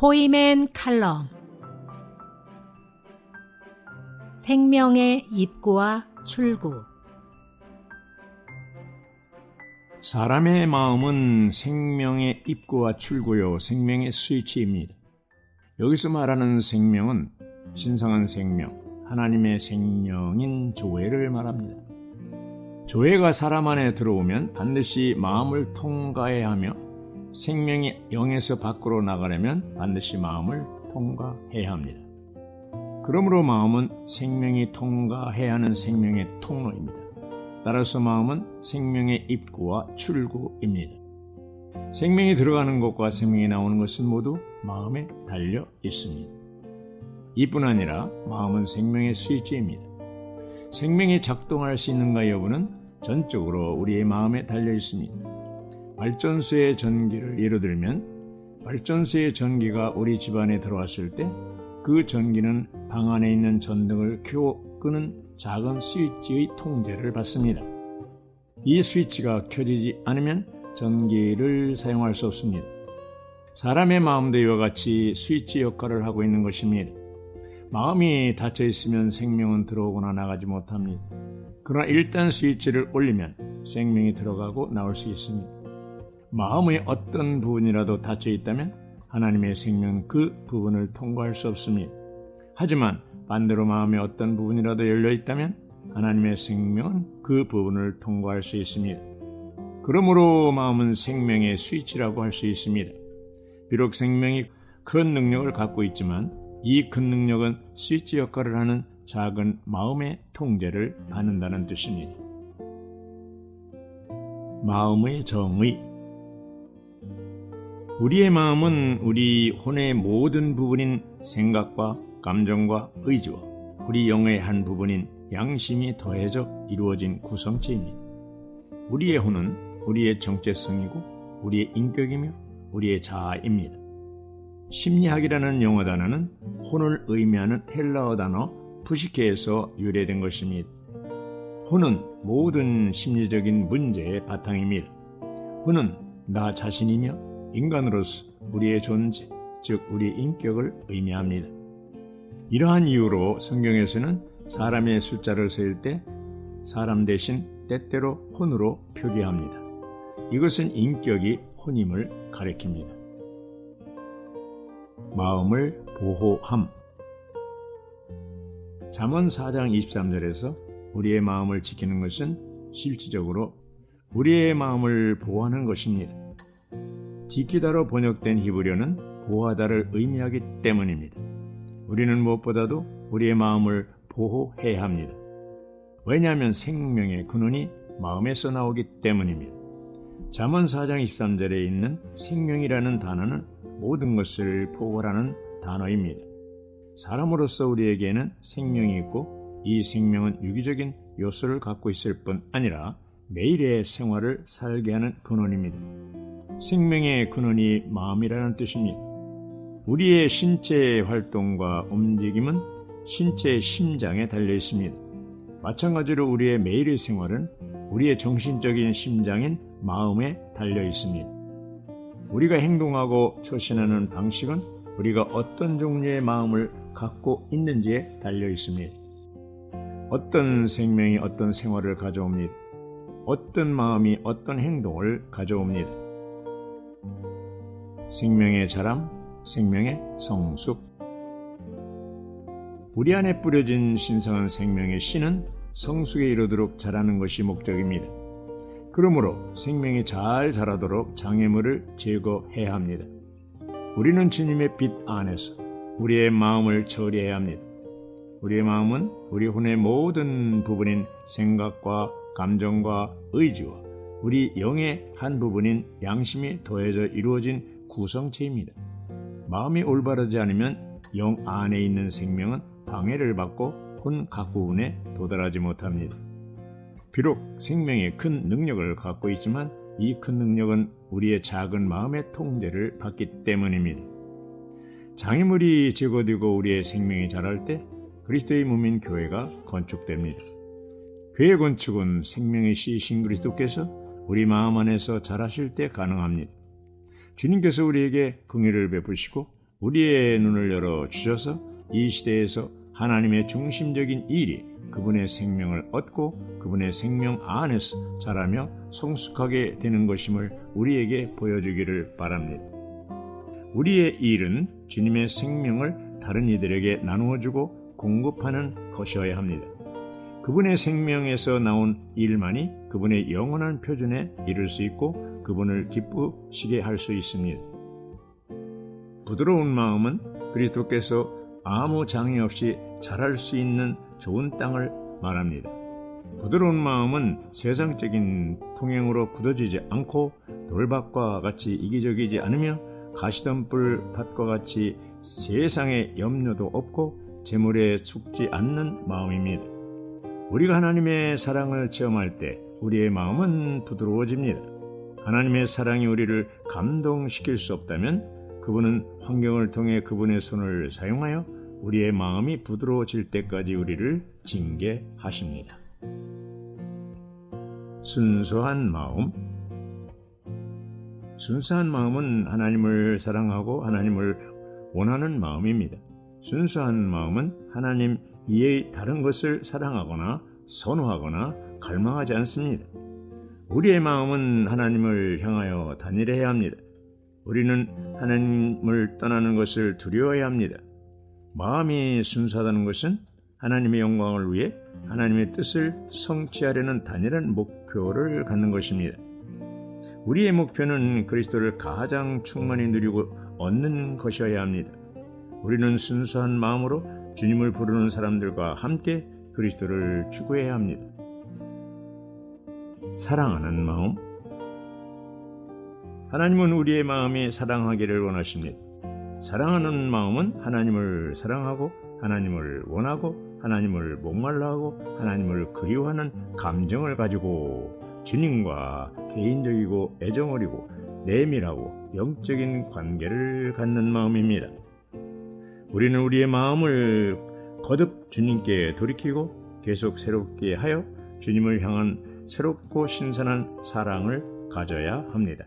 포이맨 칼럼. 생명의 입구와 출구. 사람의 마음은 생명의 입구와 출구요, 생명의 스위치입니다. 여기서 말하는 생명은 신성한 생명, 하나님의 생명인 조회를 말합니다. 조회가 사람 안에 들어오면 반드시 마음을 통과해야 하며 생명이 영에서 밖으로 나가려면 반드시 마음을 통과해야 합니다. 그러므로 마음은 생명이 통과해야 하는 생명의 통로입니다. 따라서 마음은 생명의 입구와 출구입니다. 생명이 들어가는 것과 생명이 나오는 것은 모두 마음에 달려 있습니다. 이뿐 아니라 마음은 생명의 스위치입니다. 생명이 작동할 수 있는가 여부는 전적으로 우리의 마음에 달려 있습니다. 발전소의 전기를 예로 들면 발전소의 전기가 우리 집안에 들어왔을 때 그 전기는 방 안에 있는 전등을 끄는 작은 스위치의 통제를 받습니다. 이 스위치가 켜지지 않으면 전기를 사용할 수 없습니다. 사람의 마음도 이와 같이 스위치 역할을 하고 있는 것입니다. 마음이 닫혀 있으면 생명은 들어오거나 나가지 못합니다. 그러나 일단 스위치를 올리면 생명이 들어가고 나올 수 있습니다. 마음의 어떤 부분이라도 닫혀 있다면 하나님의 생명은 그 부분을 통과할 수 없습니다. 하지만 반대로 마음의 어떤 부분이라도 열려 있다면 하나님의 생명은 그 부분을 통과할 수 있습니다. 그러므로 마음은 생명의 스위치라고 할 수 있습니다. 비록 생명이 큰 능력을 갖고 있지만 이 큰 능력은 스위치 역할을 하는 작은 마음의 통제를 받는다는 뜻입니다. 마음의 정의. 우리의 마음은 우리 혼의 모든 부분인 생각과 감정과 의지와 우리 영의 한 부분인 양심이 더해져 이루어진 구성체입니다. 우리의 혼은 우리의 정체성이고 우리의 인격이며 우리의 자아입니다. 심리학이라는 영어 단어는 혼을 의미하는 헬라어 단어 푸시케에서 유래된 것입니다. 혼은 모든 심리적인 문제의 바탕입니다. 혼은 나 자신이며 인간으로서 우리의 존재, 즉 우리의 인격을 의미합니다. 이러한 이유로 성경에서는 사람의 숫자를 세울 때 사람 대신 때때로 혼으로 표기합니다. 이것은 인격이 혼임을 가리킵니다. 마음을 보호함. 잠언 4장 23절에서 우리의 마음을 지키는 것은 실질적으로 우리의 마음을 보호하는 것입니다. 지키다로 번역된 히브리어는 보호하다를 의미하기 때문입니다. 우리는 무엇보다도 우리의 마음을 보호해야 합니다. 왜냐하면 생명의 근원이 마음에서 나오기 때문입니다. 잠언 4장 23절에 있는 생명이라는 단어는 모든 것을 포괄하는 단어입니다. 사람으로서 우리에게는 생명이 있고 이 생명은 유기적인 요소를 갖고 있을 뿐 아니라 매일의 생활을 살게 하는 근원입니다. 생명의 근원이 마음이라는 뜻입니다. 우리의 신체의 활동과 움직임은 신체의 심장에 달려 있습니다. 마찬가지로 우리의 매일의 생활은 우리의 정신적인 심장인 마음에 달려 있습니다. 우리가 행동하고 처신하는 방식은 우리가 어떤 종류의 마음을 갖고 있는지에 달려 있습니다. 어떤 생명이 어떤 생활을 가져옵니다. 어떤 마음이 어떤 행동을 가져옵니다. 생명의 자람, 생명의 성숙. 우리 안에 뿌려진 신성한 생명의 씨는 성숙에 이르도록 자라는 것이 목적입니다. 그러므로 생명이 잘 자라도록 장애물을 제거해야 합니다. 우리는 주님의 빛 안에서 우리의 마음을 처리해야 합니다. 우리의 마음은 우리 혼의 모든 부분인 생각과 감정과 의지와 우리 영의 한 부분인 양심이 더해져 이루어진 구성체입니다. 마음이 올바르지 않으면 영 안에 있는 생명은 방해를 받고 혼 가꾸운에 도달하지 못합니다. 비록 생명이 큰 능력을 갖고 있지만 이 큰 능력은 우리의 작은 마음의 통제를 받기 때문입니다. 장애물이 제거되고 우리의 생명이 자랄 때 그리스도의 몸인 교회가 건축됩니다. 교회 건축은 생명의 씨이신 그리스도께서 우리 마음 안에서 자라실 때 가능합니다. 주님께서 우리에게 긍휼을 베푸시고 우리의 눈을 열어 주셔서 이 시대에서 하나님의 중심적인 일이 그분의 생명을 얻고 그분의 생명 안에서 자라며 성숙하게 되는 것임을 우리에게 보여주기를 바랍니다. 우리의 일은 주님의 생명을 다른 이들에게 나누어주고 공급하는 것이어야 합니다. 그분의 생명에서 나온 일만이 그분의 영원한 표준에 이를 수 있고 그분을 기쁘시게 할 수 있습니다. 부드러운 마음은 그리스도께서 아무 장애 없이 자랄 수 있는 좋은 땅을 말합니다. 부드러운 마음은 세상적인 풍행으로 굳어지지 않고 돌밭과 같이 이기적이지 않으며 가시덤불 밭과 같이 세상에 염려도 없고 재물에 죽지 않는 마음입니다. 우리가 하나님의 사랑을 체험할 때 우리의 마음은 부드러워집니다. 하나님의 사랑이 우리를 감동시킬 수 없다면 그분은 환경을 통해 그분의 손을 사용하여 우리의 마음이 부드러워질 때까지 우리를 징계하십니다. 순수한 마음. 순수한 마음은 하나님을 사랑하고 하나님을 원하는 마음입니다. 순수한 마음은 하나님 이외의 다른 것을 사랑하거나 선호하거나 갈망하지 않습니다. 우리의 마음은 하나님을 향하여 단일해야 합니다. 우리는 하나님을 떠나는 것을 두려워해야 합니다. 마음이 순수하다는 것은 하나님의 영광을 위해 하나님의 뜻을 성취하려는 단일한 목표를 갖는 것입니다. 우리의 목표는 그리스도를 가장 충만히 누리고 얻는 것이어야 합니다. 우리는 순수한 마음으로 주님을 부르는 사람들과 함께 그리스도를 추구해야 합니다. 사랑하는 마음. 하나님은 우리의 마음이 사랑하기를 원하십니다. 사랑하는 마음은 하나님을 사랑하고 하나님을 원하고 하나님을 목말라하고 하나님을 그리워하는 감정을 가지고 주님과 개인적이고 애정어리고 내밀하고 영적인 관계를 갖는 마음입니다. 우리는 우리의 마음을 거듭 주님께 돌이키고 계속 새롭게 하여 주님을 향한 새롭고 신선한 사랑을 가져야 합니다.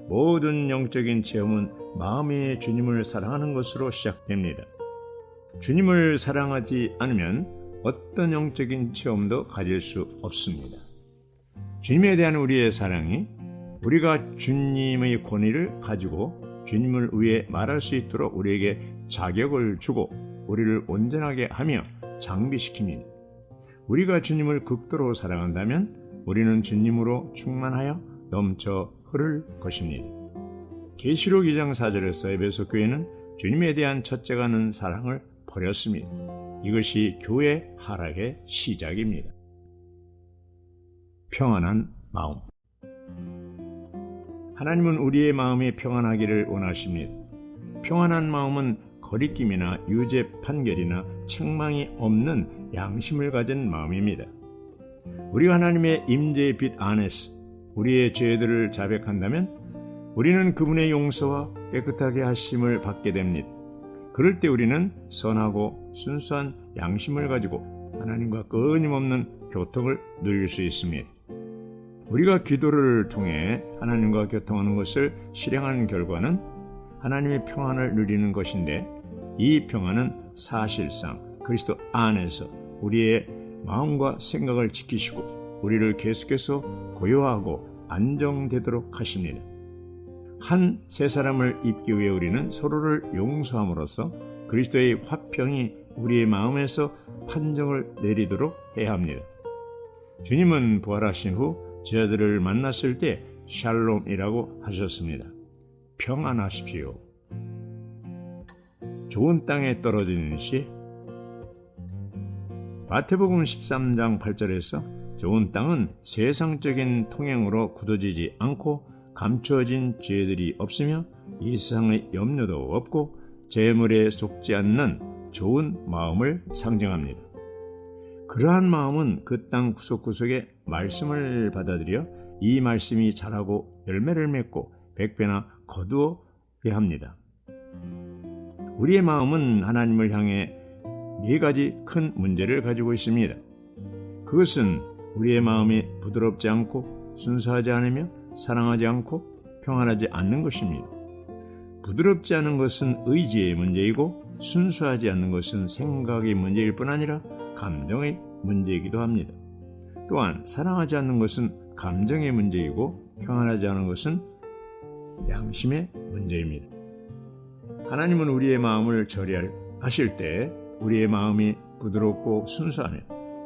모든 영적인 체험은 마음이 주님을 사랑하는 것으로 시작됩니다. 주님을 사랑하지 않으면 어떤 영적인 체험도 가질 수 없습니다. 주님에 대한 우리의 사랑이 우리가 주님의 권위를 가지고 주님을 위해 말할 수 있도록 우리에게 자격을 주고 우리를 온전하게 하며 장비시킵니다. 우리가 주님을 극도로 사랑한다면 우리는 주님으로 충만하여 넘쳐 흐를 것입니다. 계시록 2장 4절에서 에베소 교회는 주님에 대한 첫째가는 사랑을 버렸습니다. 이것이 교회 하락의 시작입니다. 평안한 마음. 하나님은 우리의 마음이 평안하기를 원하십니다. 평안한 마음은 거리낌이나 유죄 판결이나 책망이 없는 양심을 가진 마음입니다. 우리가 하나님의 임재의 빛 안에서 우리의 죄들을 자백한다면 우리는 그분의 용서와 깨끗하게 하심을 받게 됩니다. 그럴 때 우리는 선하고 순수한 양심을 가지고 하나님과 끊임없는 교통을 누릴 수 있습니다. 우리가 기도를 통해 하나님과 교통하는 것을 실행하는 결과는 하나님의 평안을 누리는 것인데 이 평안은 사실상 그리스도 안에서 우리의 마음과 생각을 지키시고 우리를 계속해서 고요하고 안정되도록 하십니다. 한 새 사람을 입기 위해 우리는 서로를 용서함으로써 그리스도의 화평이 우리의 마음에서 판정을 내리도록 해야 합니다. 주님은 부활하신 후 저들을 만났을 때 샬롬이라고 하셨습니다. 평안하십시오. 좋은 땅에 떨어지는 씨. 마태복음 13장 8절에서 좋은 땅은 세상적인 통행으로 굳어지지 않고 감추어진 죄들이 없으며 이 세상의 염려도 없고 재물에 속지 않는 좋은 마음을 상징합니다. 그러한 마음은 그 땅 구석구석에 말씀을 받아들여 이 말씀이 자라고 열매를 맺고 100배나 거두게 합니다. 우리의 마음은 하나님을 향해 4가지 큰 문제를 가지고 있습니다. 그것은 우리의 마음이 부드럽지 않고 순수하지 않으며 사랑하지 않고 평안하지 않는 것입니다. 부드럽지 않은 것은 의지의 문제이고 순수하지 않는 것은 생각의 문제일 뿐 아니라 감정의 문제이기도 합니다. 또한 사랑하지 않는 것은 감정의 문제이고 평안하지 않은 것은 양심의 문제입니다. 하나님은 우리의 마음을 처리하실 때 우리의 마음이 부드럽고 순수하며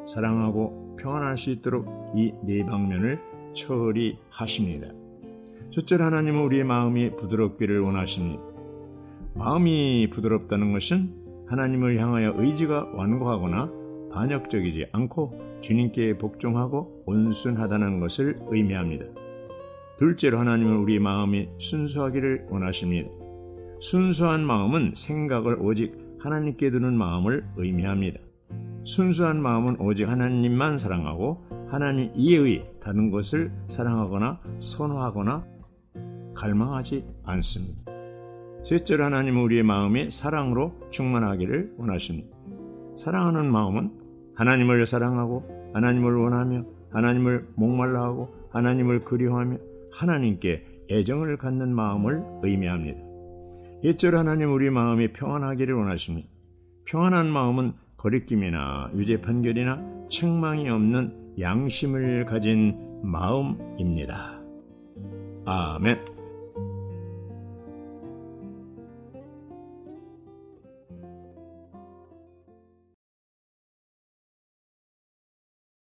사랑하고 평안할 수 있도록 이 네 방면을 처리하십니다. 첫째로 하나님은 우리의 마음이 부드럽기를 원하십니다. 마음이 부드럽다는 것은 하나님을 향하여 의지가 완고하거나 반역적이지 않고 주님께 복종하고 온순하다는 것을 의미합니다. 둘째로 하나님은 우리의 마음이 순수하기를 원하십니다. 순수한 마음은 생각을 오직 하나님께 두는 마음을 의미합니다. 순수한 마음은 오직 하나님만 사랑하고 하나님 이외의 다른 것을 사랑하거나 선호하거나 갈망하지 않습니다. 셋째로 하나님은 우리의 마음이 사랑으로 충만하기를 원하십니다. 사랑하는 마음은 하나님을 사랑하고 하나님을 원하며 하나님을 목말라하고 하나님을 그리워하며 하나님께 애정을 갖는 마음을 의미합니다. 넷째로 하나님 우리 마음이 평안하기를 원하십니다. 평안한 마음은 거리낌이나 유죄 판결이나 책망이 없는 양심을 가진 마음입니다. 아멘.